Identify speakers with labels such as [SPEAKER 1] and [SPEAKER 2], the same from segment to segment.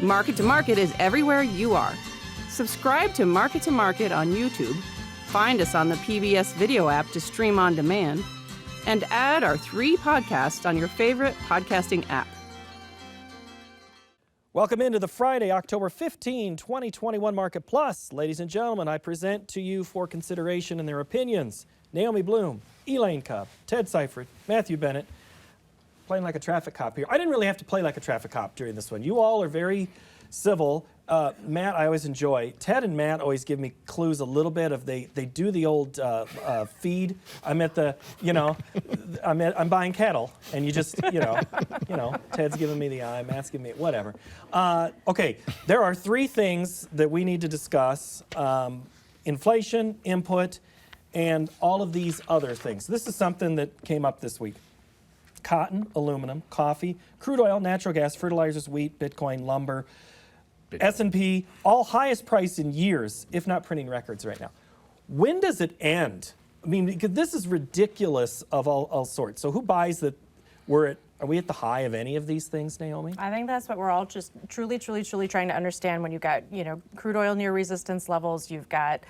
[SPEAKER 1] Market to Market is everywhere you are. Subscribe to Market on YouTube, find us on the PBS video app to stream on demand, and add our 3 podcasts on your favorite podcasting app.
[SPEAKER 2] Welcome into the Friday, October 15, 2021 Market Plus. Ladies and gentlemen, I present to you for consideration and their opinions, Naomi Blohm, Elaine Kub, Ted Seifried, Matthew Bennett, playing like a traffic cop here. I didn't really have to play like a traffic cop during this one. You all are very civil. Matt, I always enjoy. Ted and Matt always give me clues a little bit of they do the old feed. I'm at the, I'm buying cattle, and you just, Ted's giving me the eye, Matt's giving me whatever. Okay, there are 3 things that we need to discuss: inflation, input, and all of these other things. This is something that came up this week. Cotton, aluminum, coffee, crude oil, natural gas, fertilizers, wheat, Bitcoin, lumber, S&P, all highest price in years, if not printing records right now. When does it end? I mean, because this is ridiculous of all sorts. So who buys that are we at the high of any of these things, Naomi?
[SPEAKER 3] I think that's what we're all just truly trying to understand when you've got, crude oil near resistance levels, you've got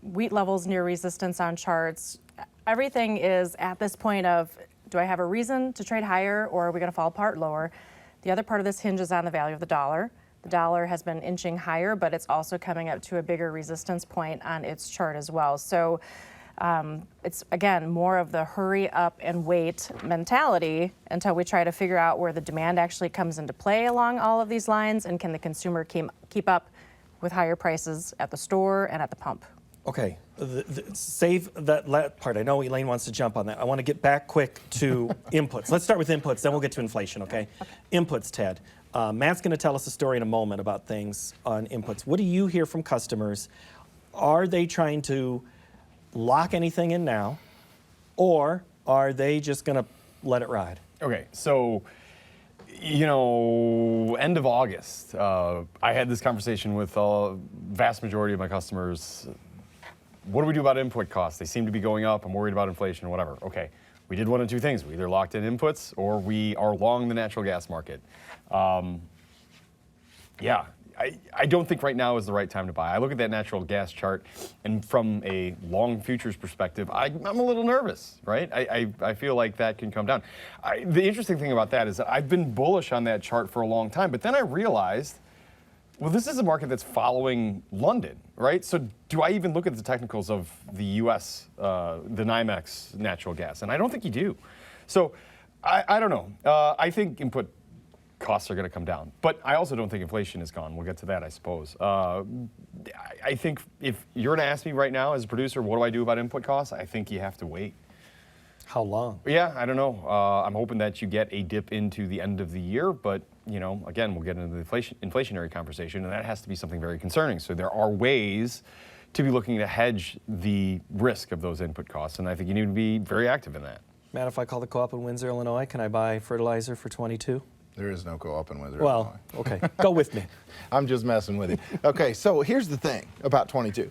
[SPEAKER 3] wheat levels near resistance on charts. Everything is at this point of, do I have a reason to trade higher, or are we going to fall apart lower? The other part of this hinges on the value of the dollar. The dollar has been inching higher, but it's also coming up to a bigger resistance point on its chart as well. So it's, again, more of the hurry up and wait mentality until we try to figure out where the demand actually comes into play along all of these lines, and can the consumer keep up with higher prices at the store and at the pump.
[SPEAKER 2] Okay, save that part. I know Elaine wants to jump on that. I want to get back quick to inputs. Let's start with inputs, then we'll get to inflation, okay? Inputs, Ted. Matt's going to tell us a story in a moment about things on inputs. What do you hear from customers? Are they trying to lock anything in now, or are they just going to let it ride?
[SPEAKER 4] Okay, so, end of August, I had this conversation with a vast majority of my customers. What do we do about input costs? They seem to be going up. I'm worried about inflation or whatever. Okay, we did one of 2 things. We either locked in inputs or we are long the natural gas market. I don't think right now is the right time to buy. I look at that natural gas chart, and from a long futures perspective, I'm a little nervous, right? I feel like that can come down. The interesting thing about that is that I've been bullish on that chart for a long time, but then I realized, well, this is a market that's following London, right? So do I even look at the technicals of the U.S., the NYMEX natural gas? And I don't think you do. So I don't know. I think input costs are going to come down. But I also don't think inflation is gone. We'll get to that, I suppose. I think if you're going to ask me right now as a producer, what do I do about input costs? I think you have to wait.
[SPEAKER 2] How long?
[SPEAKER 4] Yeah, I don't know. I'm hoping that you get a dip into the end of the year, but again, we'll get into the inflationary conversation, and that has to be something very concerning. So there are ways to be looking to hedge the risk of those input costs, and I think you need to be very active in that.
[SPEAKER 2] Matt, if I call the co-op in Windsor, Illinois, can I buy fertilizer for $22?
[SPEAKER 5] There is no co-op in Windsor,
[SPEAKER 2] Illinois. Okay, go with me.
[SPEAKER 5] I'm just messing with you. Okay, so here's the thing about 22.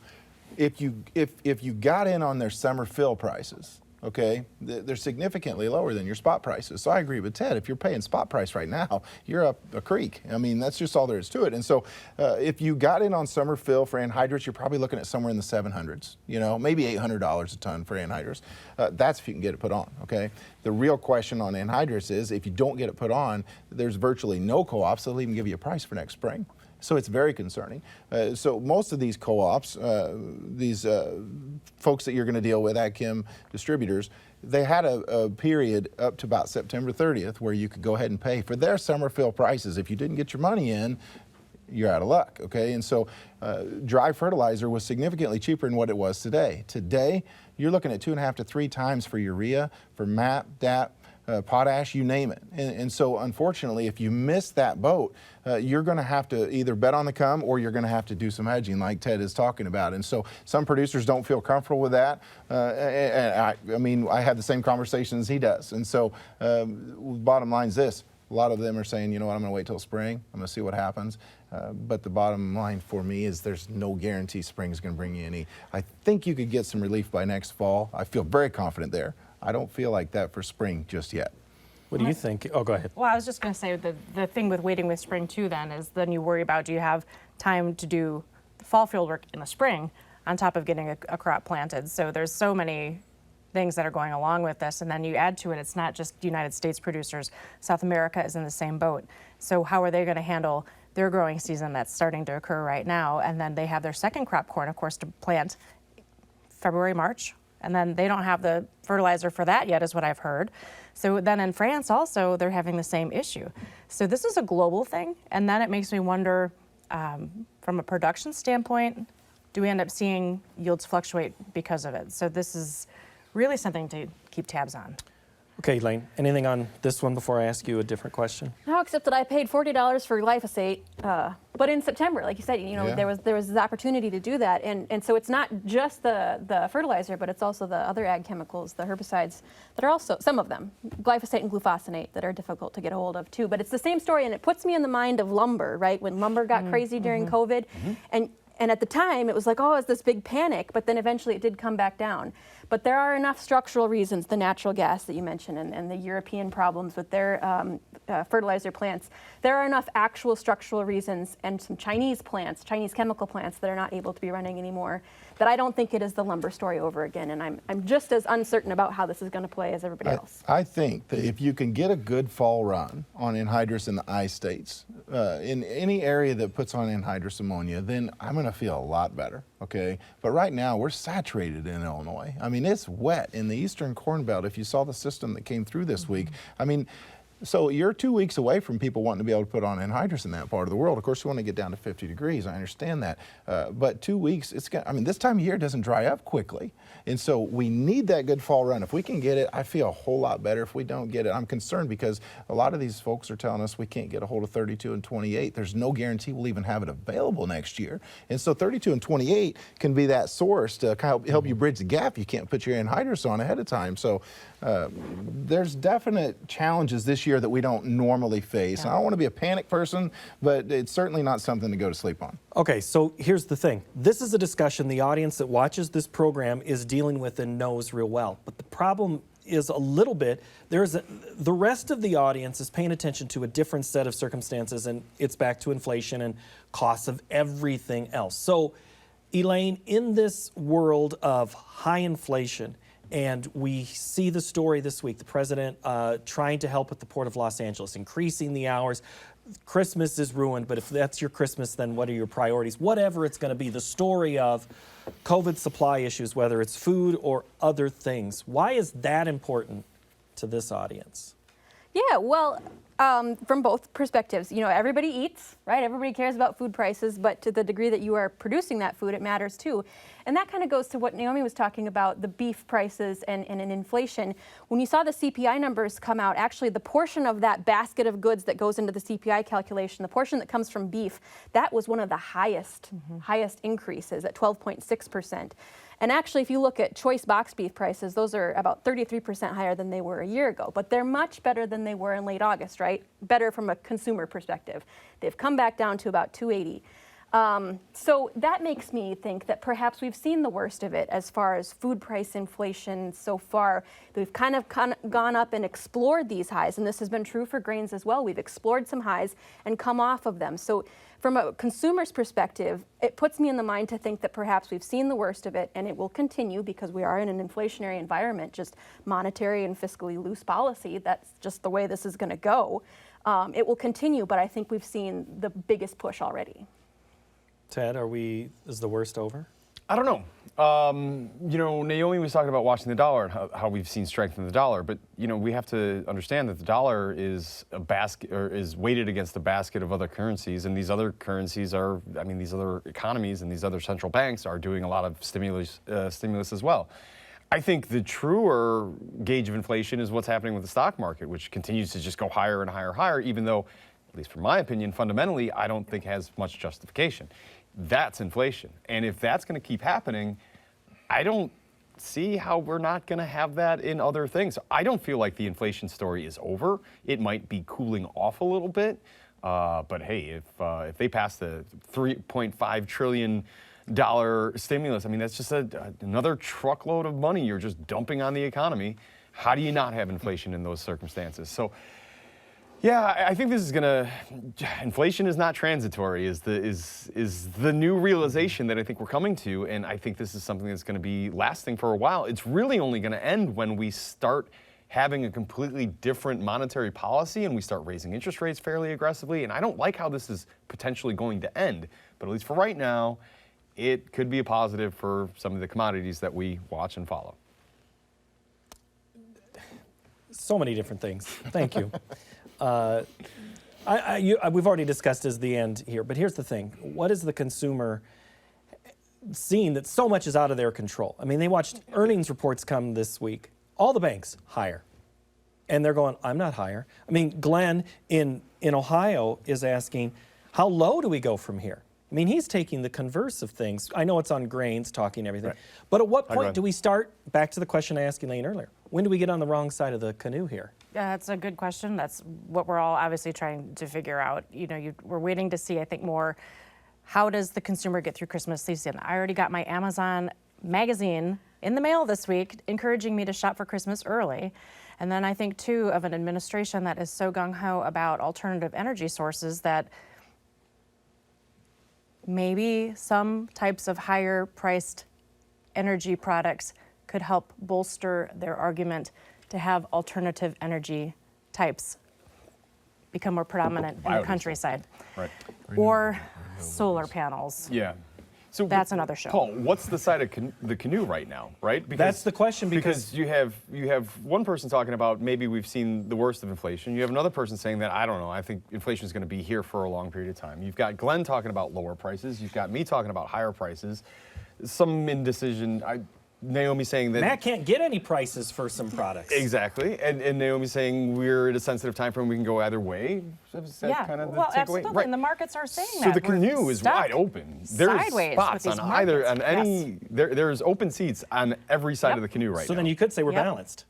[SPEAKER 5] If you got in on their summer fill prices, okay, they're significantly lower than your spot prices. So I agree with Ted. If you're paying spot price right now, you're up a creek. I mean, that's just all there is to it. And so if you got in on summer fill for anhydrous, you're probably looking at somewhere in the 700s, maybe $800 a ton for anhydrous. That's if you can get it put on, okay? The real question on anhydrous is if you don't get it put on, there's virtually no co-ops that'll even give you a price for next spring. So it's very concerning. So most of these co-ops, these folks that you're going to deal with, AgChem distributors, they had a period up to about September 30th where you could go ahead and pay for their summer fill prices. If you didn't get your money in, you're out of luck, okay? And so dry fertilizer was significantly cheaper than what it was today. Today, you're looking at 2.5 to 3 times for urea, for MAP, DAP, potash, you name it. And so unfortunately, if you miss that boat, you're going to have to either bet on the come or you're going to have to do some hedging like Ted is talking about. And so some producers don't feel comfortable with that. I mean, I have the same conversation as he does. And so bottom line is this. A lot of them are saying, you know what, I'm going to wait till spring. I'm going to see what happens. But the bottom line for me is there's no guarantee spring is going to bring you any. I think you could get some relief by next fall. I feel very confident there. I don't feel like that for spring just yet.
[SPEAKER 2] What do you think? Oh, go ahead.
[SPEAKER 3] Well, I was just going to say the thing with waiting with spring too then is then you worry about, do you have time to do the fall field work in the spring on top of getting a crop planted? So there's so many things that are going along with this, and then you add to it, it's not just United States producers. South America is in the same boat. So how are they going to handle their growing season that's starting to occur right now? And then they have their second crop corn, of course, to plant February, March, and then they don't have the fertilizer for that yet, is what I've heard. So then in France also, they're having the same issue. So this is a global thing, and then it makes me wonder, from a production standpoint, do we end up seeing yields fluctuate because of it? So this is really something to keep tabs on.
[SPEAKER 2] Okay, Elaine, anything on this one before I ask you a different question?
[SPEAKER 6] No, except that I paid $40 for glyphosate, but in September, like you said,
[SPEAKER 5] Yeah.
[SPEAKER 6] there was this opportunity to do that, and so it's not just the fertilizer, but it's also the other ag chemicals, the herbicides that are also, some of them, glyphosate and glufosinate, that are difficult to get a hold of too. But it's the same story, and it puts me in the mind of lumber, right? When lumber got crazy during COVID, and at the time it was like, oh, it's this big panic, but then eventually it did come back down. But there are enough structural reasons, the natural gas that you mentioned and the European problems with their fertilizer plants. There are enough actual structural reasons and some Chinese plants, Chinese chemical plants that are not able to be running anymore, that I don't think it is the lumber story over again. And I'm just as uncertain about how this is going to play as everybody else.
[SPEAKER 5] I think that if you can get a good fall run on anhydrous in the I states, in any area that puts on anhydrous ammonia, then I'm going to feel a lot better, okay? But right now, we're saturated in Illinois. I mean, it's wet in the eastern corn belt. If you saw the system that came through this week, I mean, so you're 2 weeks away from people wanting to be able to put on anhydrous in that part of the world. Of course, you want to get down to 50 degrees. I understand that. But 2 weeks, I mean, this time of year doesn't dry up quickly. And so we need that good fall run. If we can get it, I feel a whole lot better. If we don't get it, I'm concerned because a lot of these folks are telling us we can't get a hold of 32 and 28. There's no guarantee we'll even have it available next year. And so 32 and 28 can be that source to kind of help you bridge the gap. You can't put your anhydrous on ahead of time. So there's definite challenges this year that we don't normally face. And I don't want to be a panic person, but it's certainly not something to go to sleep on.
[SPEAKER 2] Okay, so here's the thing. This is a discussion the audience that watches this program is dealing with and knows real well. But the problem is a little bit, the rest of the audience is paying attention to a different set of circumstances, and it's back to inflation and costs of everything else. So, Elaine, in this world of high inflation, and we see the story this week, the president trying to help at the Port of Los Angeles, increasing the hours. Christmas is ruined, but if that's your Christmas, then what are your priorities? Whatever it's going to be, the story of COVID supply issues, whether it's food or other things. Why is that important to this audience?
[SPEAKER 6] Yeah, well, from both perspectives, everybody eats, right? Everybody cares about food prices, but to the degree that you are producing that food, it matters too. And that kind of goes to what Naomi was talking about, the beef prices and inflation. When you saw the CPI numbers come out, actually the portion of that basket of goods that goes into the CPI calculation, the portion that comes from beef, that was one of the highest increases at 12.6%. And actually, if you look at choice box beef prices, those are about 33% higher than they were a year ago. But they're much better than they were in late August, right? Better from a consumer perspective. They've come back down to about $2.80. So that makes me think that perhaps we've seen the worst of it as far as food price inflation so far. We've kind of gone up and explored these highs, and this has been true for grains as well. We've explored some highs and come off of them. So from a consumer's perspective, it puts me in the mind to think that perhaps we've seen the worst of it, and it will continue because we are in an inflationary environment, just monetary and fiscally loose policy. That's just the way this is going to go. It will continue, but I think we've seen the biggest push already.
[SPEAKER 2] Ted, is the worst over?
[SPEAKER 4] I don't know. Naomi was talking about watching the dollar and how we've seen strength in the dollar, but we have to understand that the dollar is a basket, or is weighted against a basket of other currencies, and these other currencies are, these other economies and these other central banks are doing a lot of stimulus as well. I think the truer gauge of inflation is what's happening with the stock market, which continues to just go higher and higher and higher, even though, at least from my opinion, fundamentally, I don't think has much justification. That's inflation. And if that's going to keep happening, I don't see how we're not going to have that in other things. I don't feel like the inflation story is over. It might be cooling off a little bit. But hey, if they pass the $3.5 trillion stimulus, that's just another truckload of money you're just dumping on the economy. How do you not have inflation in those circumstances? So, yeah, I think this is gonna. Inflation is not transitory. Is the new realization that I think we're coming to, and I think this is something that's going to be lasting for a while. It's really only going to end when we start having a completely different monetary policy and we start raising interest rates fairly aggressively. And I don't like how this is potentially going to end, but at least for right now, it could be a positive for some of the commodities that we watch and follow.
[SPEAKER 2] So many different things. Thank you. We've already discussed as the end here, but here's the thing. What is the consumer seeing that so much is out of their control? I mean, they watched earnings reports come this week. All the banks higher. And they're going, I'm not higher. I mean, Glenn in Ohio is asking, how low do we go from here? I mean, he's taking the converse of things. I know it's on grains, talking everything. Right. But at what point do we start, back to the question I asked Elaine earlier, when do we get on the wrong side of the canoe here?
[SPEAKER 3] Yeah, that's a good question. That's what we're all obviously trying to figure out. We're waiting to see, I think, more, how does the consumer get through Christmas season? I already got my Amazon magazine in the mail this week, encouraging me to shop for Christmas early. And then I think, too, of an administration that is so gung-ho about alternative energy sources that maybe some types of higher-priced energy products could help bolster their argument to have alternative energy types become more predominant in the countryside.
[SPEAKER 4] Right.
[SPEAKER 3] Or solar panels.
[SPEAKER 4] Yeah. So
[SPEAKER 3] that's another show.
[SPEAKER 4] Paul, what's the side of the canoe right now, right? Because,
[SPEAKER 2] that's the question
[SPEAKER 4] because you have one person talking about maybe we've seen the worst of inflation. You have another person saying that, I don't know, I think inflation is going to be here for a long period of time. You've got Glenn talking about lower prices. You've got me talking about higher prices. Some indecision. Naomi saying that
[SPEAKER 2] Matt can't get any prices for some products.
[SPEAKER 4] Exactly, and Naomi saying we're at a sensitive time frame. We can go either way. Is that
[SPEAKER 3] Yeah,
[SPEAKER 4] kind of the
[SPEAKER 3] well,
[SPEAKER 4] takeaway?
[SPEAKER 3] absolutely,
[SPEAKER 4] Right.
[SPEAKER 3] and the markets are saying
[SPEAKER 4] So
[SPEAKER 3] that.
[SPEAKER 4] the canoe is wide open. There's
[SPEAKER 3] sideways
[SPEAKER 4] spots
[SPEAKER 3] with
[SPEAKER 4] on
[SPEAKER 3] these
[SPEAKER 4] either,
[SPEAKER 3] markets.
[SPEAKER 4] on any. There's open seats on every side of the canoe right
[SPEAKER 2] So
[SPEAKER 4] now.
[SPEAKER 2] then you could say we're
[SPEAKER 3] Yep.
[SPEAKER 2] balanced.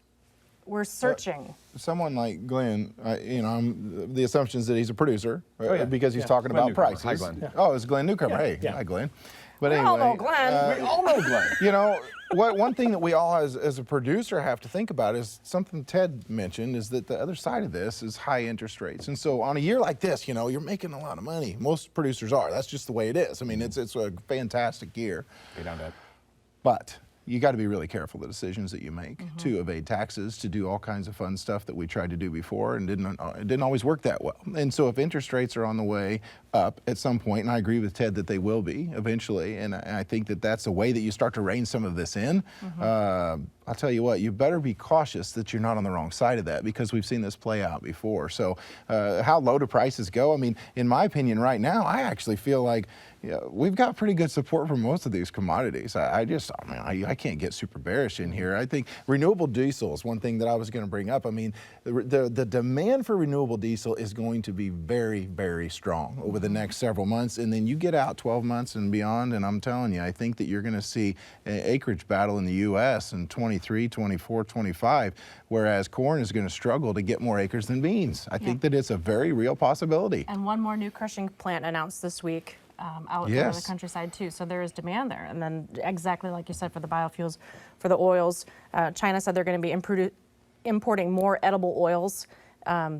[SPEAKER 3] We're searching.
[SPEAKER 5] Someone like Glenn, the assumption is that he's a producer because he's
[SPEAKER 2] Yeah.
[SPEAKER 5] talking
[SPEAKER 4] Glenn
[SPEAKER 5] about
[SPEAKER 4] Newcomer.
[SPEAKER 5] prices.
[SPEAKER 4] Hi, Glenn. Yeah.
[SPEAKER 5] Oh, it's Glenn Newcomer.
[SPEAKER 2] Yeah.
[SPEAKER 5] Hey,
[SPEAKER 2] Yeah.
[SPEAKER 5] hi, Glenn. But
[SPEAKER 3] We
[SPEAKER 5] anyway,
[SPEAKER 3] all know Glenn.
[SPEAKER 4] We all know Glenn.
[SPEAKER 5] one thing that we all as a producer have to think about is something Ted mentioned, is that the other side of this is high interest rates. And so on a year like this, you're making a lot of money. Most producers are. That's just the way it is. I mean, it's a fantastic year.
[SPEAKER 4] Pay down debt.
[SPEAKER 5] But you got to be really careful the decisions that you make to evade taxes, to do all kinds of fun stuff that we tried to do before and it didn't always work that well. And so if interest rates are on the way up at some point, and I agree with Ted that they will be eventually, and I think that that's a way that you start to rein some of this in. I'll tell you what, you better be cautious that you're not on the wrong side of that, because we've seen this play out before. So how low do prices go? I mean, in my opinion right now, I actually feel like we've got pretty good support for most of these commodities. I can't get super bearish in here. I think renewable diesel is one thing that I was going to bring up. I mean, the demand for renewable diesel is going to be very, very strong over the next several months. And then you get out 12 months and beyond, and I'm telling you, I think that you're going to see an acreage battle in the U.S. in 23, 24, 25, whereas corn is going to struggle to get more acres than beans. I think that it's a very real possibility.
[SPEAKER 3] And one more new crushing plant announced this week out there in the countryside too. So there is demand there. And then exactly like you said for the biofuels, for the oils, China said they're going to be importing more edible oils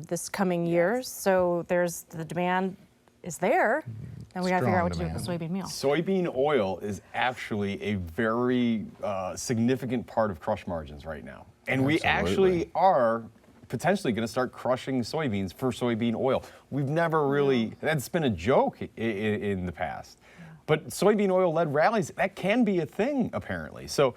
[SPEAKER 3] this coming year. So there's the demand is there, and we got to figure out what to do with the soybean meal.
[SPEAKER 4] Soybean oil is actually a very significant part of crush margins right now. And we actually are potentially going to start crushing soybeans for soybean oil. We've never really, that's been a joke in the past. But soybean oil led rallies, that can be a thing apparently. So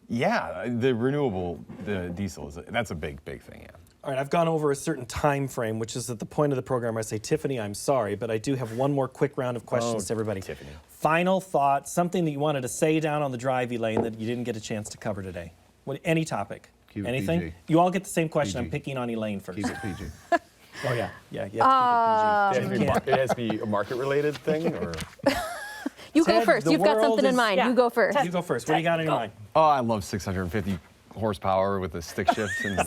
[SPEAKER 4] yeah, the diesel, that's a big thing, yeah.
[SPEAKER 2] All right, I've gone over a certain time frame, which is at the point of the program where I say, Tiffany, I'm sorry, but I do have one more quick round of questions to everybody.
[SPEAKER 4] Tiffany.
[SPEAKER 2] Final thought, something that you wanted to say down on the drive, Elaine, that you didn't get a chance to cover today. Any topic?
[SPEAKER 5] Keep it
[SPEAKER 2] Anything?
[SPEAKER 5] PG.
[SPEAKER 2] You all get the same question.
[SPEAKER 5] PG.
[SPEAKER 2] I'm picking on Elaine first.
[SPEAKER 5] Keep it PG.
[SPEAKER 2] Oh, yeah. Yeah, you have to keep it PG.
[SPEAKER 4] It has to be a market-related thing, or?
[SPEAKER 6] You go
[SPEAKER 2] Ted,
[SPEAKER 6] first.
[SPEAKER 2] the
[SPEAKER 6] You've got
[SPEAKER 2] world
[SPEAKER 6] something in
[SPEAKER 2] is-
[SPEAKER 6] mind.
[SPEAKER 3] Yeah.
[SPEAKER 6] You go first.
[SPEAKER 2] You go first. What do you got in your mind?
[SPEAKER 4] Oh, I love 650 horsepower with a stick shift and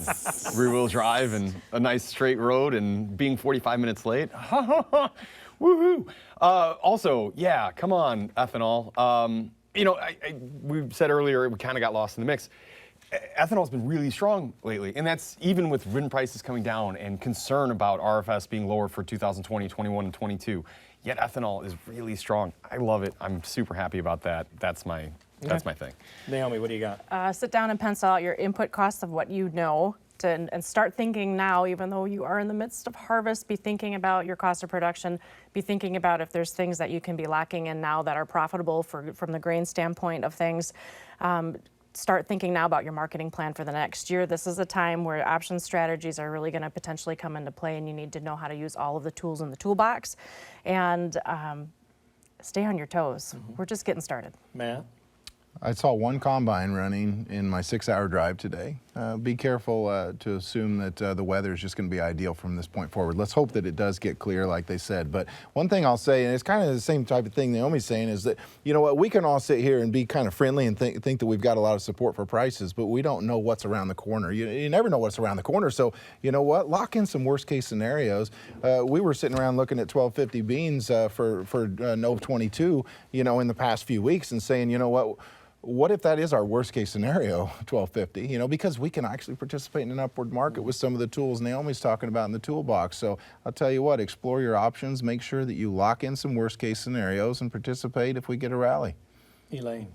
[SPEAKER 4] rear-wheel drive and a nice straight road and being 45 minutes late. Woohoo! Also, yeah, come on, ethanol. We said earlier we kind of got lost in the mix. ethanol's been really strong lately, and that's even with RIN prices coming down and concern about RFS being lower for 2020, 21, and 22. Yet ethanol is really strong. I love it. I'm super happy about that. That's my thing.
[SPEAKER 2] Naomi, what do you got?
[SPEAKER 3] Sit down and pencil out your input costs of what you know and start thinking now, even though you are in the midst of harvest, be thinking about your cost of production, be thinking about if there's things that you can be locking in now that are profitable from the grain standpoint of things. Start thinking now about your marketing plan for the next year. This is a time where option strategies are really going to potentially come into play, and you need to know how to use all of the tools in the toolbox and stay on your toes. We're just getting started.
[SPEAKER 2] Matt?
[SPEAKER 5] I saw one combine running in my 6-hour drive today. Be careful to assume that the weather is just going to be ideal from this point forward. Let's hope that it does get clear like they said. But one thing I'll say, and it's kind of the same type of thing Naomi's saying, is that, you know what, we can all sit here and be kind of friendly and think that we've got a lot of support for prices, but we don't know what's around the corner. You never know what's around the corner. So, you know what, lock in some worst case scenarios. We were sitting around looking at 1250 beans for NOV 22, you know, in the past few weeks and saying, you know what if that is our worst case scenario, 1250, you know, because we can actually participate in an upward market with some of the tools Naomi's talking about in the toolbox. So I'll tell you what, explore your options, make sure that you lock in some worst case scenarios and participate if we get a rally.
[SPEAKER 2] Elaine?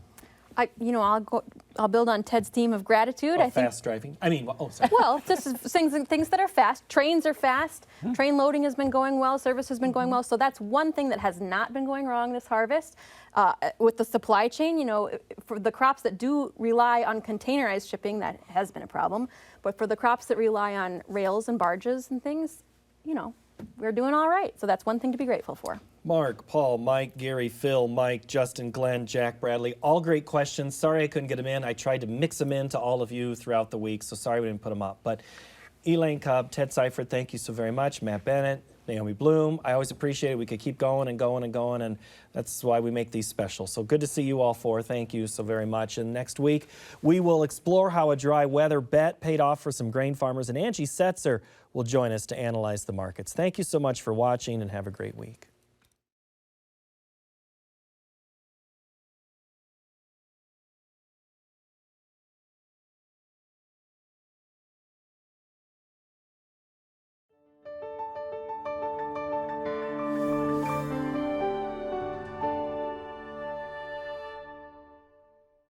[SPEAKER 6] I'll build on Ted's theme of gratitude.
[SPEAKER 2] I think fast driving. I mean, sorry.
[SPEAKER 6] Well, this is things that are fast. Trains are fast. Train loading has been going well. Service has been going well. So that's one thing that has not been going wrong this harvest. With the supply chain, you know, for the crops that do rely on containerized shipping, that has been a problem. But for the crops that rely on rails and barges and things, you know, we're doing all right. So that's one thing to be grateful for.
[SPEAKER 2] Mark, Paul, Mike, Gary, Phil, Mike, Justin, Glenn, Jack, Bradley, all great questions. Sorry I couldn't get them in. I tried to mix them in to all of you throughout the week, so sorry we didn't put them up. But Elaine Kub, Ted Seifried, thank you so very much. Matt Bennett, Naomi Blohm, I always appreciate it. We could keep going and going and going, and that's why we make these special. So good to see you all four. Thank you so very much. And next week, we will explore how a dry weather bet paid off for some grain farmers, and Angie Setzer will join us to analyze the markets. Thank you so much for watching, and have a great week.